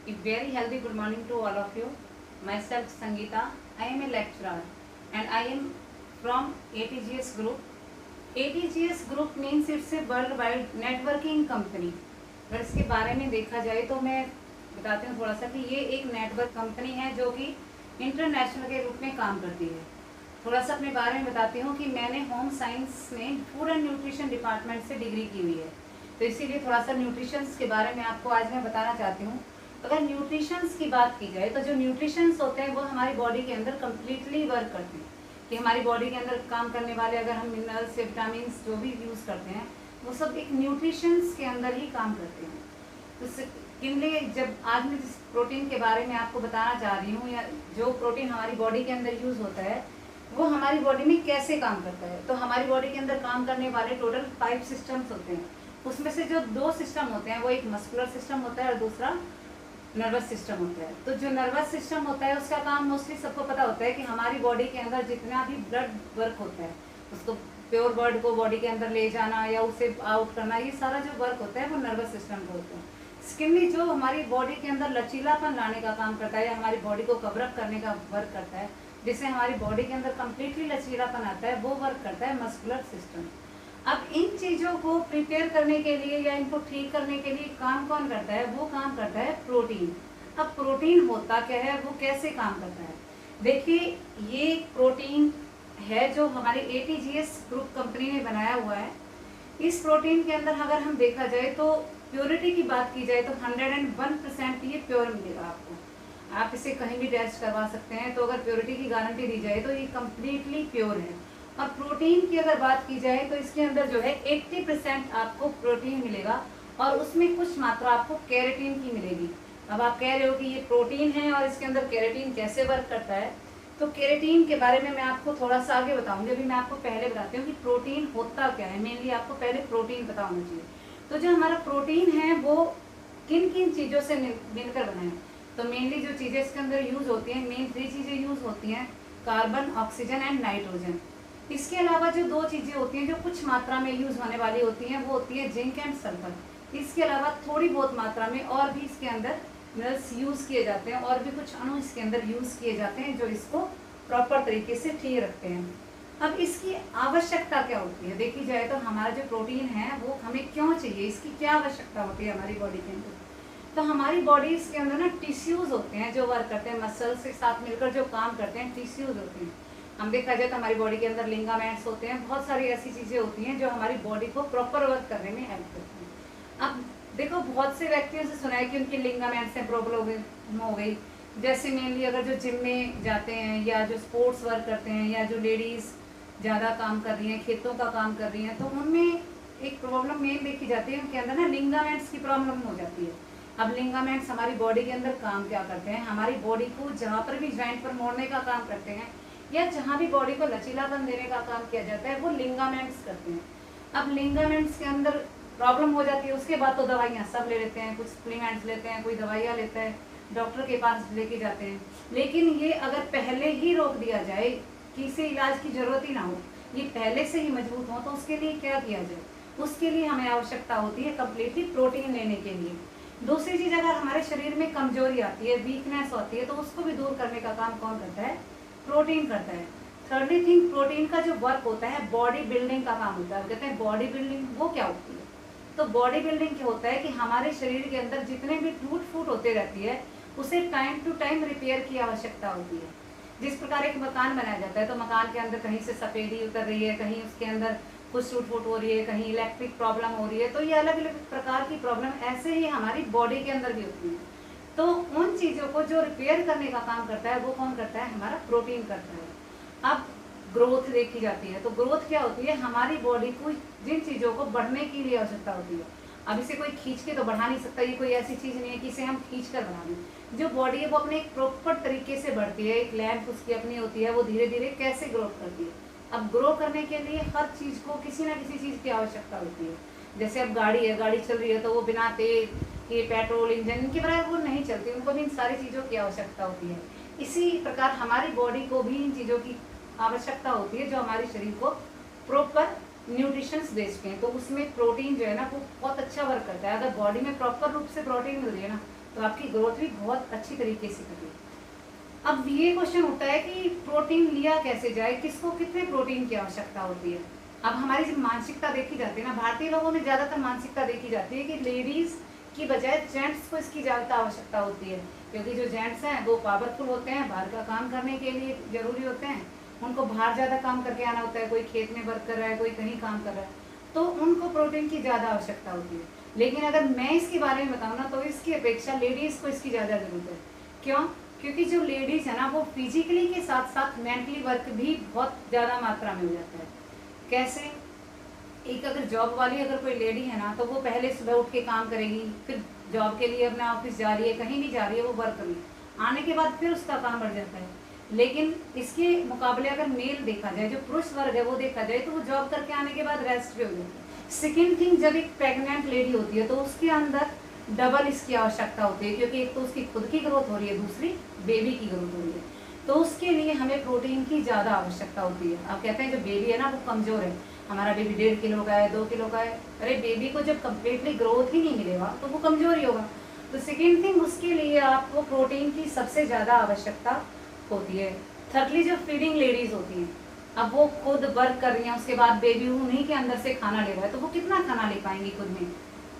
A very healthy good morning to all of you. Myself Sangeeta. I am a lecturer and I am from ATGS Group. ATGS Group means it's a worldwide networking company. अगर इसके बारे में देखा जाए तो मैं बताती हूँ थोड़ा सा कि ये एक नेटवर्क कंपनी है जो कि इंटरनेशनल के रूप में काम करती है। थोड़ा सा अपने बारे में बताती हूँ कि मैंने होम साइंस में फूड एंड न्यूट्रिशन डिपार्टमेंट से डिग्री की हुई है, तो इसीलिए थोड़ा सा न्यूट्रिशंस के बारे में आपको आज मैं बताना चाहती हूँ। अगर न्यूट्रिशंस की बात की जाए तो जो न्यूट्रिशंस होते हैं वो हमारी बॉडी के अंदर कम्प्लीटली वर्क करते हैं, कि हमारी बॉडी के अंदर काम करने वाले अगर हम मिनरल्स या विटामिन जो भी यूज़ करते हैं वो सब एक न्यूट्रिशंस के अंदर ही काम करते हैं। तो इनलिए जब आज मैं जिस प्रोटीन के बारे में आपको बताना चाह रही हूँ, या जो प्रोटीन हमारी बॉडी के अंदर यूज़ होता है वो हमारी बॉडी में कैसे काम करता है, तो हमारी बॉडी के अंदर काम करने वाले टोटल 5 सिस्टम्स होते हैं। उसमें से जो 2 सिस्टम होते हैं वो एक मस्कुलर सिस्टम होता है और दूसरा नर्वस सिस्टम होता है। तो जो नर्वस सिस्टम होता है उसका काम मोस्टली सबको पता होता है कि हमारी बॉडी के अंदर जितना भी ब्लड वर्क होता है उसको प्योर ब्लड को बॉडी के अंदर ले जाना या उसे आउट करना, ये सारा जो वर्क होता है वो नर्वस सिस्टम को होता है। स्किनली जो हमारी बॉडी के अंदर लचीलापन लाने का काम करता है या हमारी बॉडी को कवरअप करने का वर्क करता है, जिससे हमारी बॉडी के अंदर कम्प्लीटली लचीलापन आता है, वो वर्क करता है मस्कुलर सिस्टम। अब इन चीज़ों को प्रिपेयर करने के लिए या इनको ठीक करने के लिए काम कौन करता है, वो काम करता है प्रोटीन। अब प्रोटीन होता क्या है, वो कैसे काम करता है, देखिए ये प्रोटीन है जो हमारे ATGS ग्रुप कंपनी ने बनाया हुआ है। इस प्रोटीन के अंदर अगर हम देखा जाए तो प्योरिटी की बात की जाए तो 101% ये प्योर मिलेगा आपको। आप इसे कहीं भी टेस्ट करवा सकते हैं, तो अगर प्योरिटी की गारंटी दी जाए तो ये कम्प्लीटली प्योर है। और प्रोटीन की अगर बात की जाए तो इसके अंदर जो है 80% आपको प्रोटीन मिलेगा और उसमें कुछ मात्रा आपको कैरेटीन की मिलेगी। अब आप कह रहे हो कि ये प्रोटीन है और इसके अंदर कैरेटीन कैसे वर्क करता है, तो कैरेटीन के बारे में मैं आपको थोड़ा सा आगे बताऊंगी। अभी मैं आपको पहले बताती हूँ कि प्रोटीन होता क्या है। मेनली आपको पहले प्रोटीन पता होना चाहिए। तो जो हमारा प्रोटीन है वो किन किन चीज़ों से मिलकर बना है, तो मेनली जो चीज़ें इसके अंदर यूज़ होती हैं, मेन 3 चीज़ें यूज़ होती हैं, कार्बन, ऑक्सीजन एंड नाइट्रोजन। इसके अलावा जो 2 चीज़ें होती हैं जो कुछ मात्रा में यूज़ होने वाली होती हैं वो होती है जिंक एंड सल्फर। इसके अलावा थोड़ी बहुत मात्रा में और भी इसके अंदर मिनरल्स यूज़ किए जाते हैं और भी कुछ अणु इसके अंदर यूज़ किए जाते हैं जो इसको प्रॉपर तरीके से ठीक रखते हैं। अब इसकी आवश्यकता क्या होती है, देखी जाए तो हमारा जो प्रोटीन है वो हमें क्यों चाहिए, इसकी क्या आवश्यकता होती है हमारी बॉडी के अंदर। तो हमारी बॉडी के अंदर ना टिश्यूज़ होते हैं जो वर्क करते हैं, मसल्स के साथ मिलकर जो काम करते हैं, टिश्यूज़ होते हैं। हम देखा जाए तो हमारी बॉडी के अंदर लिगामेंट्स होते हैं, बहुत सारी ऐसी चीज़ें होती हैं जो हमारी बॉडी को प्रॉपर वर्क करने में हेल्प करती हैं। अब देखो बहुत से व्यक्तियों से सुना है कि उनके लिगामेंट्स में प्रॉब्लम हो गई, जैसे मेनली अगर जो जिम में जाते हैं या जो स्पोर्ट्स वर्क करते हैं या जो लेडीज़ ज़्यादा काम कर रही हैं, खेतों का काम कर रही हैं, तो उनमें एक प्रॉब्लम मेन देखी जाती है, उनके अंदर ना लिगामेंट्स की प्रॉब्लम हो जाती है। अब लिगामेंट्स हमारी बॉडी के अंदर काम क्या करते हैं, हमारी बॉडी को जहाँ पर भी जॉइंट पर मोड़ने का काम करते हैं या जहाँ भी बॉडी को लचीलापन देने का काम किया जाता है वो लिगामेंट्स करते हैं। अब लिगामेंट्स के अंदर प्रॉब्लम हो जाती है, उसके बाद तो दवाइयाँ सब ले लेते हैं, कुछ सप्लीमेंट्स लेते हैं, कोई दवाइयाँ लेता है, डॉक्टर के पास लेके जाते हैं। लेकिन ये अगर पहले ही रोक दिया जाए कि इसे इलाज की ज़रूरत ही ना हो, ये पहले से ही मजबूत हो, तो उसके लिए क्या किया जाए, उसके लिए हमें आवश्यकता होती है कम्प्लीटली प्रोटीन लेने के लिए। दूसरी चीज़, अगर हमारे शरीर में कमजोरी आती है, वीकनेस होती है, तो उसको भी दूर करने का काम कौन करता है, प्रोटीन करता है। थर्डली थिंग, प्रोटीन का जो वर्क होता है बॉडी बिल्डिंग का काम होता है। कहते हैं बॉडी बिल्डिंग, वो क्या होती है, तो बॉडी बिल्डिंग क्या होता है कि हमारे शरीर के अंदर जितने भी टूट फूट होते रहती है उसे टाइम टू टाइम रिपेयर की आवश्यकता होती है। जिस प्रकार एक मकान बनाया जाता है तो मकान के अंदर कहीं से सफेदी उतर रही है, कहीं उसके अंदर कुछ टूट फूट हो रही है, कहीं इलेक्ट्रिक प्रॉब्लम हो रही है, तो ये अलग अलग प्रकार की प्रॉब्लम ऐसे ही हमारी बॉडी के अंदर भी होती है। तो उन चीज़ों को जो रिपेयर करने का काम करता है वो कौन करता है, हमारा प्रोटीन करता है। अब ग्रोथ देखी जाती है, तो ग्रोथ क्या होती है, हमारी बॉडी को जिन चीज़ों को बढ़ने के लिए आवश्यकता होती है। अब इसे कोई खींच के तो बढ़ा नहीं सकता, ये कोई ऐसी चीज़ नहीं है कि इसे हम खींच कर बना दें। जो बॉडी है वो अपने एक प्रॉपर तरीके से बढ़ती है, एक लैंप उसकी अपनी होती है, वो धीरे धीरे कैसे ग्रोथ करती है। अब ग्रो करने के लिए हर चीज़ को किसी ना किसी चीज़ की आवश्यकता होती है। जैसे अब गाड़ी है, गाड़ी चल रही है तो वो बिना तेल के, पेट्रोल, इंजन, इनके बगैर वो नहीं चलती, उनको भी इन सारी चीज़ों की आवश्यकता होती है। इसी प्रकार हमारी बॉडी को भी इन चीज़ों की आवश्यकता होती है जो हमारे शरीर को प्रॉपर न्यूट्रिशंस दे सकें। तो उसमें प्रोटीन जो है ना वो बहुत अच्छा वर्क करता है। अगर बॉडी में प्रॉपर रूप से प्रोटीन मिल रही है ना तो आपकी ग्रोथ भी बहुत अच्छी तरीके से करेगी। अब ये क्वेश्चन उठता है कि प्रोटीन लिया कैसे जाए, किसको कितने प्रोटीन की आवश्यकता होती है। अब हमारी जब मानसिकता देखी जाती है ना, भारतीय लोगों में ज़्यादातर मानसिकता देखी जाती है कि लेडीज़ की बजाय जेंट्स को इसकी ज़्यादा आवश्यकता होती है, क्योंकि जो जेंट्स हैं वो पावरफुल होते हैं, बाहर का काम करने के लिए ज़रूरी होते हैं, उनको बाहर ज़्यादा काम करके आना होता है, कोई खेत में वर्क कर रहा है, कोई कहीं काम कर रहा है, तो उनको प्रोटीन की ज़्यादा आवश्यकता होती है। लेकिन अगर मैं इसके बारे में बताऊँ ना, तो इसकी अपेक्षा लेडीज़ को इसकी ज़्यादा ज़रूरत है। क्यों? क्योंकि जो लेडीज़ है ना, वो फिजिकली के साथ साथ मेंटली वर्क भी बहुत ज़्यादा मात्रा में हो जाता है। कैसे? एक अगर जॉब वाली अगर कोई लेडी है ना, तो वो पहले सुबह उठ के काम करेगी, फिर जॉब के लिए अपना ऑफिस जा रही है, कहीं भी जा रही है, वो वर्क करेगी, आने के बाद फिर उसका काम बढ़ जाता है। लेकिन इसके मुकाबले अगर मेल देखा जाए, जो पुरुष वर्ग है वो देखा जाए, तो वो जॉब करके आने के बाद रेस्ट भी हो जाता है। सेकेंड थिंग, जब एक प्रेग्नेंट लेडी होती है तो उसके अंदर डबल इसकी आवश्यकता होती है, क्योंकि एक तो उसकी खुद की ग्रोथ हो रही है, दूसरी बेबी की ग्रोथ हो रही है, तो उसके लिए हमें प्रोटीन की ज़्यादा आवश्यकता होती है। अब कहते हैं जो बेबी है ना वो कमज़ोर है, हमारा बेबी 1.5 किलो का है, 2 किलो का है, अरे बेबी को जब कम्प्लीटली ग्रोथ ही नहीं मिलेगा तो वो कमज़ोर ही होगा। तो सेकेंड थिंग, उसके लिए आपको प्रोटीन की सबसे ज़्यादा आवश्यकता होती है। थर्डली, जो फीडिंग लेडीज़ होती हैं, अब वो खुद वर्क कर रही हैं, उसके बाद बेबी उन्हीं के अंदर से खाना ले रहा है, तो वो कितना खाना ले पाएंगी खुद में?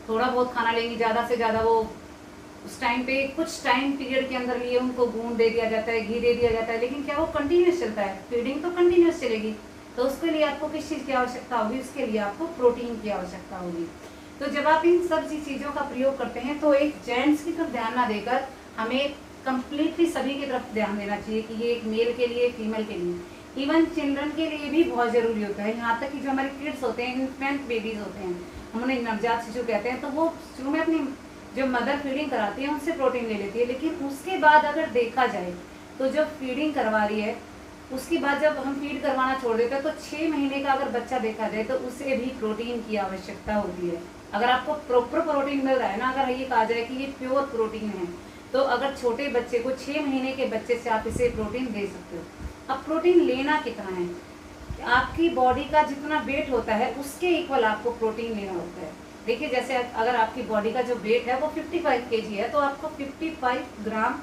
थोड़ा बहुत खाना लेंगी, ज़्यादा से ज़्यादा वो उस टाइम पे कुछ टाइम पीरियड के अंदर लिए उनको गूंद दे दिया जाता है, घी दे दिया जाता है, लेकिन क्या वो कंटिन्यूस चलता है? फीडिंग तो कंटिन्यूस चलेगी, तो उसके लिए आपको किस चीज़ की आवश्यकता होगी? उसके लिए आपको प्रोटीन की आवश्यकता होगी। तो जब आप इन सब चीज़ों का प्रयोग करते हैं, तो एक जेंट्स की तरफ ध्यान ना देकर हमें कंप्लीटली सभी की तरफ ध्यान देना चाहिए कि ये एक मेल के लिए, फीमेल के लिए, इवन चिल्ड्रन के लिए भी बहुत ज़रूरी होता है। यहाँ तक कि जो हमारे किड्स होते हैं, इन्फेंट बेबीज होते हैं, हम उन्हें नवजात शिशु कहते हैं, तो वो शुरू में अपनी जो मदर फीडिंग कराती है उनसे प्रोटीन ले लेती है, लेकिन उसके बाद अगर देखा जाए तो जब फीडिंग करवा रही है उसके बाद जब हम फीड करवाना छोड़ देते हैं, तो 6 महीने का अगर बच्चा देखा जाए तो उसे भी प्रोटीन की आवश्यकता होती है। अगर आपको प्रॉपर प्रोटीन मिल रहा है ना, अगर ये कहा जाए कि ये प्योर प्रोटीन है, तो अगर छोटे बच्चे को 6 महीने के बच्चे से आप इसे प्रोटीन दे सकते हो। अब प्रोटीन लेना कितना है? आपकी बॉडी का जितना वेट होता है उसके इक्वल आपको प्रोटीन लेना होता है। देखिए, जैसे अगर आपकी बॉडी का जो वेट है वो 55 kg है, तो आपको 55 ग्राम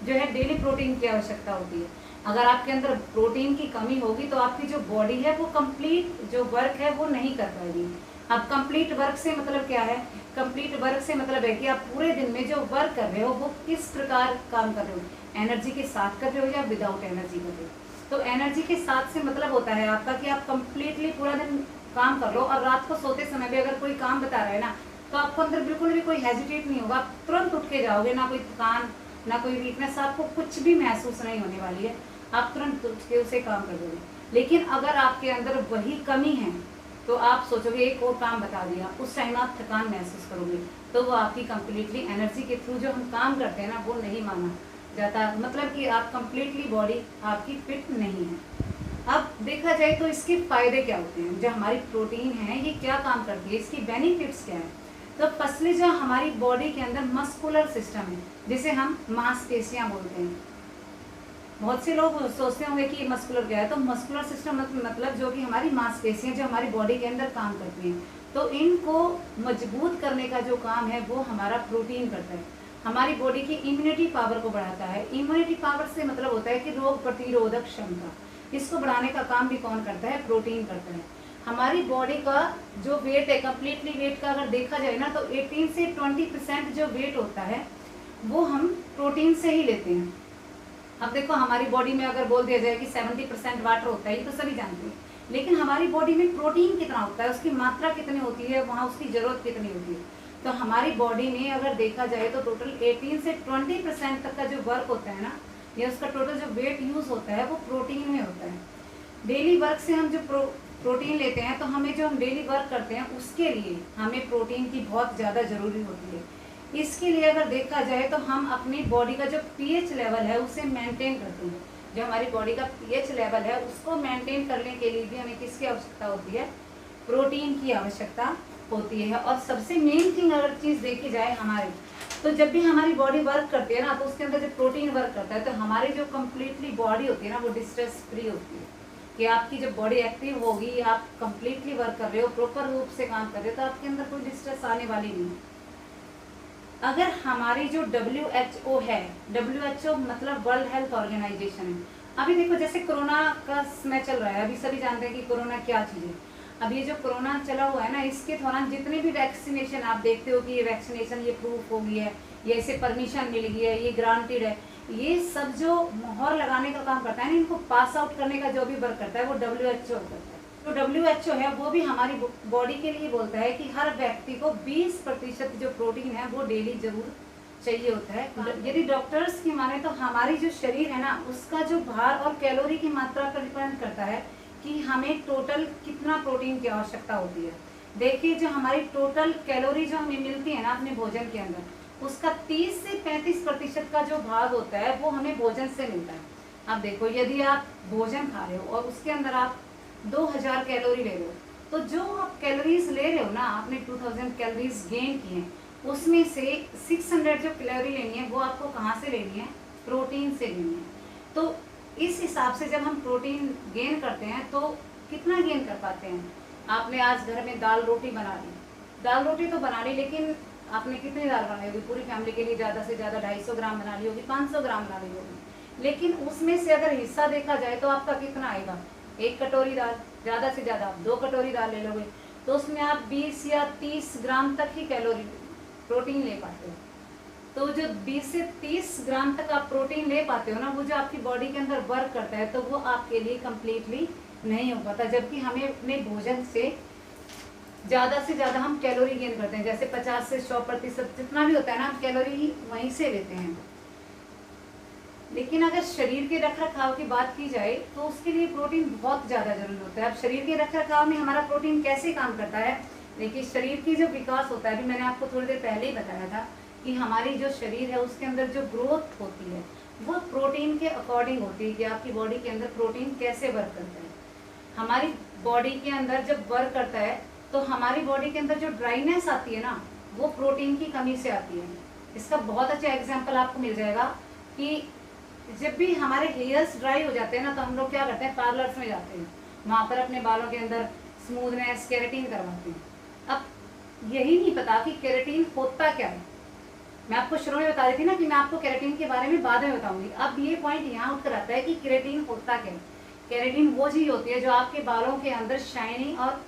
जो है डेली प्रोटीन की आवश्यकता होती है। अगर आपके अंदर प्रोटीन की कमी होगी तो आपकी जो बॉडी है वो कंप्लीट जो वर्क है वो नहीं कर पाएगी। अब कंप्लीट वर्क से मतलब क्या है? कंप्लीट वर्क से मतलब है कि आप पूरे दिन में जो वर्क कर रहे हो वो किस प्रकार काम कर रहे हो, एनर्जी के साथ कर रहे हो या विदाउट एनर्जी कर रहे हो। तो एनर्जी के साथ से मतलब होता है आपका कि आप कंप्लीटली पूरा दिन काम कर लो, और रात को सोते समय भी अगर कोई काम बता रहा है ना, तो आपको अंदर बिल्कुल भी कोई हेजिटेट नहीं होगा, आप तुरंत उठ के जाओगे, ना कोई थकान ना कोई वीकनेस, आपको कुछ भी महसूस नहीं होने वाली है, आप तुरंत उठ के उसे काम कर दोगे। लेकिन अगर आपके अंदर वही कमी है तो आप सोचोगे एक और काम बता दिया, उस टाइम आप थकान महसूस करोगे, तो वो आपकी कंप्लीटली एनर्जी के थ्रू जो हम काम करते हैं ना वो नहीं माना जाता, मतलब कि आप कंप्लीटली बॉडी आपकी फिट नहीं है। अब देखा जाए तो इसके फायदे क्या होते हैं? जो हमारी प्रोटीन है ये क्या काम करती है, इसकी बेनिफिट्स क्या है? तो फर्स्टली जो हमारी बॉडी के अंदर मस्कुलर सिस्टम है, जिसे हम मांसपेशियां बोलते हैं। बहुत से लोग सोचते होंगे कि मस्कुलर क्या है, तो मस्कुलर सिस्टम मतलब जो कि हमारी मांसपेशियां जो हमारी बॉडी के अंदर काम करती हैं, तो इनको मजबूत करने का जो काम है वो हमारा प्रोटीन करता है। हमारी बॉडी की इम्यूनिटी पावर को बढ़ाता है। इम्यूनिटी पावर से मतलब होता है कि रोग प्रतिरोधक क्षमता, इसको बढ़ाने का काम भी कौन करता है? प्रोटीन करता है। हमारी बॉडी का जो वेट है, कंप्लीटली वेट का अगर देखा जाए ना, तो 18 से 20% जो वेट होता है वो हम प्रोटीन से ही लेते हैं। अब देखो, हमारी बॉडी में अगर बोल दिया जाए कि 70% वाटर होता है, ये तो सभी जानते हैं, लेकिन हमारी बॉडी में प्रोटीन कितना होता है, उसकी मात्रा कितनी होती है, वहाँ उसकी ज़रूरत कितनी होती है? तो हमारी बॉडी में अगर देखा जाए तो टोटल 18 से 20% तक का जो वर्क होता है ना, या उसका टोटल जो वेट यूज़ होता है वो प्रोटीन में होता है। डेली वर्क से हम जो प्रोटीन लेते हैं, तो हमें जो हम डेली वर्क करते हैं उसके लिए हमें प्रोटीन की बहुत ज़्यादा ज़रूरी होती है। इसके लिए अगर देखा जाए तो हम अपनी बॉडी का जो पीएच लेवल है उसे मेंटेन करते हैं। जो हमारी बॉडी का पीएच लेवल है उसको मेंटेन करने के लिए भी हमें किसकी आवश्यकता होती है? प्रोटीन की आवश्यकता होती है। और सबसे मेन थिंग अगर चीज़ देखी जाए हमारी, तो जब भी हमारी बॉडी वर्क करती है ना, तो उसके अंदर जब प्रोटीन वर्क करता है तो हमारी जो कम्प्लीटली बॉडी होती है ना वो डिस्ट्रेस फ्री होती है, कि आपकी जब बॉडी एक्टिव होगी, आप कंप्लीटली वर्क कर रहे हो, प्रॉपर रूप से काम कर रहे हो, तो आपके अंदर कोई डिस्ट्रेस आने वाली नहीं है। अगर हमारी जो WHO है, WHO मतलब वर्ल्ड हेल्थ ऑर्गेनाइजेशन है, अभी देखो जैसे कोरोना का समय चल रहा है, अभी सभी जानते हैं कि कोरोना क्या चीज़ है। अब ये जो कोरोना चला हुआ है ना, इसके दौरान जितने भी वैक्सीनेशन आप देखते हो कि ये वैक्सीनेशन ये प्रूफ हो गई है, ये इसे परमिशन मिल गई है, ये ग्रांटेड है, ये सब जो मोहर लगाने का काम करता है ना, इनको पास आउट करने का जो भी वर्क करता है वो WHO करता है। तो WHO है वो भी हमारी बॉडी के लिए बोलता है कि हर व्यक्ति को 20% जो प्रोटीन है वो डेली जरूर चाहिए होता है। यदि डॉक्टर्स की माने तो हमारी जो शरीर है ना, उसका जो भार और कैलोरी की मात्रा पर डिपेंड करता है कि हमें टोटल कितना प्रोटीन की आवश्यकता होती है। देखिए जो हमारी टोटल कैलोरी जो हमें मिलती है ना अपने भोजन के अंदर, उसका 30 से 35% का जो भाग होता है वो हमें भोजन से मिलता है। अब देखो यदि आप भोजन खा रहे हो और उसके अंदर आप 2000 कैलोरी ले रहे हो, तो जो आप कैलोरीज ले रहे हो ना, आपने 2000 कैलोरीज गेन की हैं, उसमें से 600 जो कैलोरी लेनी है वो आपको कहाँ से लेनी है? प्रोटीन से लेनी है। तो इस हिसाब से जब हम प्रोटीन गेन करते हैं तो कितना गेन कर पाते हैं? आपने आज घर में दाल रोटी बना ली, दाल रोटी तो बना ली, लेकिन आपने कितनी दाल बनाई होगी? पूरी फैमिली के लिए ज़्यादा से ज़्यादा 250 ग्राम बना ली होगी, 500 ग्राम बना ली होगी, लेकिन उसमें से अगर हिस्सा देखा जाए तो आपका कितना आएगा? 1 कटोरी दाल, ज़्यादा से ज़्यादा आप 2 कटोरी दाल ले लोगे, तो उसमें आप 20 या 30 ग्राम तक ही कैलोरी प्रोटीन ले पाते हो। तो जो 20 से 30 ग्राम तक आप प्रोटीन ले पाते हो ना, वो जो आपकी बॉडी के अंदर वर्क करता है तो वो आपके लिए कम्प्लीटली नहीं हो पाता। जबकि हमें अपने भोजन से ज़्यादा हम कैलोरी गेन करते हैं, जैसे 50 से 100% जितना भी होता है ना, हम कैलोरी वहीं से लेते हैं। लेकिन अगर शरीर के रख रखाव की बात की जाए तो उसके लिए प्रोटीन बहुत ज़्यादा जरूरी होता है। अब शरीर के रख रखाव में हमारा प्रोटीन कैसे काम करता है? देखिए शरीर की जो विकास होता है, अभी मैंने आपको थोड़ी देर पहले ही बताया था कि हमारी जो शरीर है उसके अंदर जो ग्रोथ होती है वो प्रोटीन के अकॉर्डिंग होती है कि आपकी बॉडी के अंदर प्रोटीन कैसे वर्क करता है। हमारी बॉडी के अंदर जब वर्क करता है तो हमारी बॉडी के अंदर जो ड्राइनेस आती है ना, वो प्रोटीन की कमी से आती है। इसका बहुत अच्छा एग्जाम्पल आपको मिल जाएगा कि जब भी हमारे हेयर्स ड्राई हो जाते हैं ना, तो हम लोग क्या करते हैं? पार्लर्स में जाते हैं, वहाँ पर अपने बालों के अंदर स्मूथनेस केराटिन करवाते हैं। अब यही नहीं पता कि केराटिन होता क्या है। मैं आपको शुरू में बता रही थी ना कि मैं आपको केराटिन के बारे में बाद में बताऊंगी। अब ये पॉइंट यहाँ उठकर आता है कि केराटिन होता क्या है। केराटिन वो चीज़ होती है जो आपके बालों के अंदर शाइनिंग और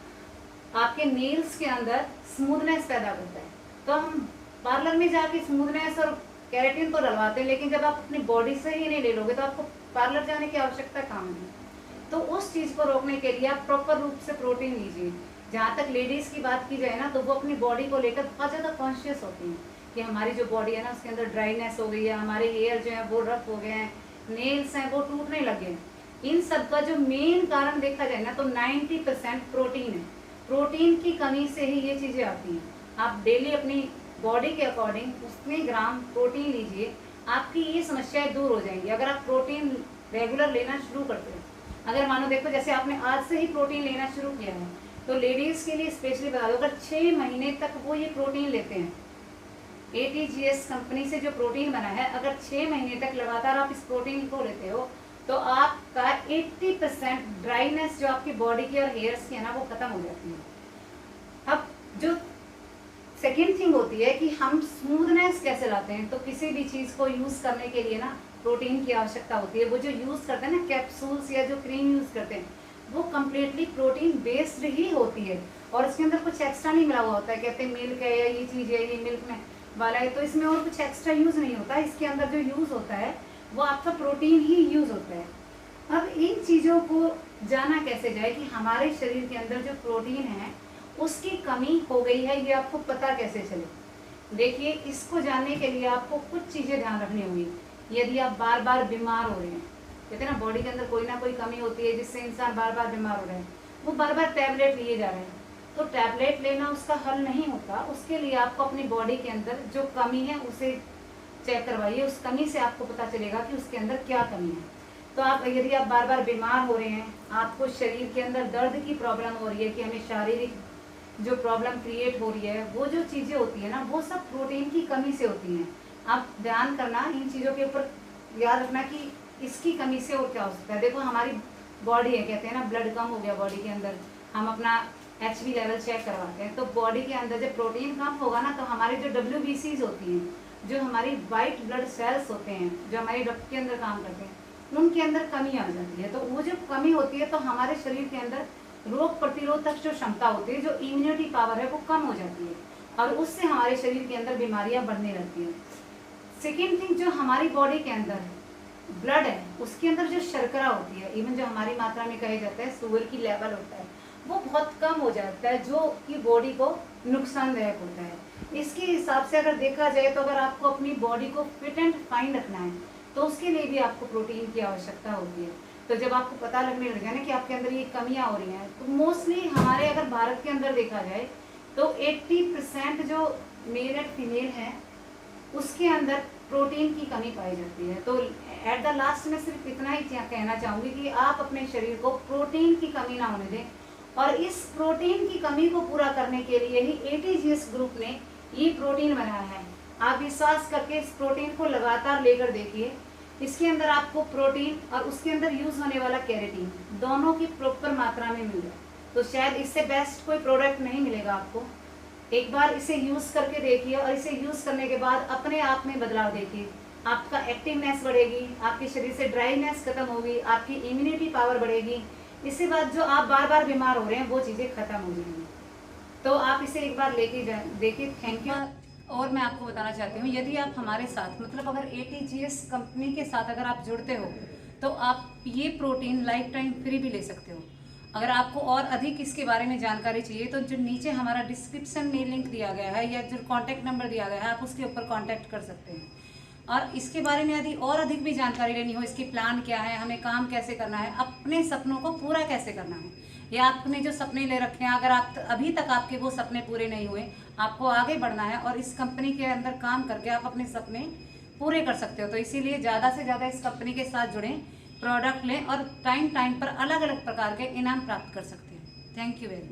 आपके नेल्स के अंदर स्मूथनेस पैदा करता है। तो हम पार्लर में जाके स्मूथनेस और केराटिन को डलवाते हैं, लेकिन जब आप अपनी बॉडी से ही नहीं ले लोगे तो आपको पार्लर जाने की आवश्यकता काम नहीं। तो उस चीज़ को रोकने के लिए आप प्रॉपर रूप से प्रोटीन लीजिए। जहाँ तक लेडीज़ की बात की जाए ना, तो वो अपनी बॉडी को लेकर बहुत ज़्यादा कॉन्शियस होती हैं कि हमारी जो बॉडी है ना उसके अंदर ड्राइनेस हो गई है, हमारे हेयर जो है वो रफ हो गए हैं, नेल्स हैं वो टूटने लगे हैं। इन सब का जो मेन कारण देखा जाए ना तो 90% प्रोटीन है। प्रोटीन की कमी से ही ये चीज़ें आती हैं। आप डेली अपनी बॉडी के अकॉर्डिंग उतने ग्राम प्रोटीन लीजिए, आपकी ये समस्याएं दूर हो जाएंगी। अगर आप प्रोटीन रेगुलर लेना शुरू करते हैं, अगर मानो देखो जैसे आपने आज से ही प्रोटीन लेना शुरू किया है, तो लेडीज़ के लिए स्पेशली बता दो, अगर 6 महीने तक वो ये प्रोटीन लेते हैं, ATGS कंपनी से जो प्रोटीन बना है, अगर 6 महीने तक लगातार आप इस प्रोटीन को लेते हो तो आपका 80% ड्राइनेस जो आपकी बॉडी की और हेयर्स की है ना वो खत्म हो जाती है। अब जो सेकेंड थिंग होती है कि हम स्मूथनेस कैसे लाते हैं, तो किसी भी चीज़ को यूज़ करने के लिए ना प्रोटीन की आवश्यकता होती है। वो जो यूज़ करते हैं ना कैप्सूल्स या जो क्रीम यूज़ करते हैं, वो कम्प्लीटली प्रोटीन बेस्ड ही होती है और इसके अंदर कुछ एक्स्ट्रा नहीं मिला हुआ होता है। कहते हैं मिल्क है या ये चीज़ है, ये मिल्क में वाला है, तो इसमें और कुछ एक्स्ट्रा यूज़ नहीं होता है। इसके अंदर जो यूज़ होता है वो आपका प्रोटीन ही यूज़ होता है। अब इन चीज़ों को जाना कैसे जाए कि हमारे शरीर के अंदर जो प्रोटीन है उसकी कमी हो गई है, ये आपको पता कैसे चले? देखिए इसको जानने के लिए आपको कुछ चीज़ें ध्यान रखनी होगी। यदि आप बार बार बीमार हो रहे हैं, कहते हैं ना बॉडी के अंदर कोई ना कोई कमी होती है जिससे इंसान बार बार बीमार हो रहे हैं, वो बार बार टैबलेट लिए जा रहे हैं, तो टैबलेट लेना उसका हल नहीं होता। उसके लिए आपको अपनी बॉडी के अंदर जो कमी है उसे चेक करवाइए। उस कमी से आपको पता चलेगा कि उसके अंदर क्या कमी है। तो आप यदि आप बार बार बीमार हो रहे हैं, आपको शरीर के अंदर दर्द की प्रॉब्लम हो रही है कि हमें शारीरिक जो प्रॉब्लम क्रिएट हो रही है, वो जो चीज़ें होती है ना वो सब प्रोटीन की कमी से होती हैं। आप ध्यान करना इन चीज़ों के ऊपर, याद रखना कि इसकी कमी से और क्या हो सकता है। देखो हमारी बॉडी है, कहते हैं ना ब्लड कम हो गया बॉडी के अंदर, हम अपना HB लेवल चेक करवाते हैं। तो बॉडी के अंदर जब प्रोटीन कम होगा ना, तो हमारी जो WBCs होती हैं, जो हमारी वाइट ब्लड सेल्स होते हैं, जो हमारे रक्त के अंदर काम करते हैं, उनके अंदर कमी आ जाती है। तो वो जो कमी होती है तो हमारे शरीर के अंदर रोग प्रतिरोधक जो क्षमता होती है, जो इम्यूनिटी पावर है, वो कम हो जाती है और उससे हमारे शरीर के अंदर बीमारियां बढ़ने लगती हैं। सेकेंड थिंग, जो हमारी बॉडी के अंदर ब्लड है, उसके अंदर जो शर्करा होती है, इवन जो हमारी मात्रा में कहे जाता है शुगर की लेवल होता है, वो बहुत कम हो जाता है, जो कि बॉडी को नुकसानदायक होता है। इसके हिसाब से अगर देखा जाए तो अगर आपको अपनी बॉडी को फिट एंड फाइन रखना है तो उसके लिए भी आपको प्रोटीन की आवश्यकता होती है। तो जब आपको पता लगने लग जाए ना कि आपके अंदर ये कमियां हो रही हैं, तो मोस्टली हमारे अगर भारत के अंदर देखा जाए तो 80% जो मेल एंड फीमेल है उसके अंदर प्रोटीन की कमी पाई जाती है। तो एट द लास्ट में सिर्फ इतना ही कहना चाहूँगी कि आप अपने शरीर को प्रोटीन की कमी ना होने दें, और इस प्रोटीन की कमी को पूरा करने के लिए ही ATGS ग्रुप ने ये प्रोटीन बनाया है। आप विश्वास करके इस प्रोटीन को लगातार लेकर देखिए, इसके अंदर आपको प्रोटीन और उसके अंदर यूज होने वाला कैरेटीन दोनों की प्रॉपर मात्रा में मिल जाए। तो शायद इससे बेस्ट कोई प्रोडक्ट नहीं मिलेगा आपको। एक बार इसे यूज करके देखिए और इसे यूज करने के बाद अपने आप में बदलाव देखिए। आपका एक्टिवनेस बढ़ेगी, आपके शरीर से ड्राईनेस खत्म होगी, आपकी इम्यूनिटी पावर बढ़ेगी। इसके बाद जो आप बार बार बीमार हो रहे हैं वो चीज़ें खत्म हो जाएंगी। तो आप इसे एक बार लेके देखिए। Thank you. और मैं आपको बताना चाहती हूँ, यदि आप हमारे साथ मतलब अगर ATGS कंपनी के साथ अगर आप जुड़ते हो तो आप ये प्रोटीन लाइफ टाइम फ्री भी ले सकते हो। अगर आपको और अधिक इसके बारे में जानकारी चाहिए तो जो नीचे हमारा डिस्क्रिप्शन में लिंक दिया गया है या जो कॉन्टैक्ट नंबर दिया गया है, आप उसके ऊपर कॉन्टैक्ट कर सकते हैं। और इसके बारे में यदि और अधिक भी जानकारी लेनी हो, इसकी प्लान क्या है, हमें काम कैसे करना है, अपने सपनों को पूरा कैसे करना है, या आपने जो सपने ले रखे हैं अगर आप अभी तक आपके वो सपने पूरे नहीं हुए, आपको आगे बढ़ना है और इस कंपनी के अंदर काम करके आप अपने सपने पूरे कर सकते हो। तो इसीलिए ज़्यादा से ज़्यादा इस कंपनी के साथ जुड़ें, प्रोडक्ट लें और टाइम टाइम पर अलग अलग प्रकार के इनाम प्राप्त कर सकते हैं। Thank you very much.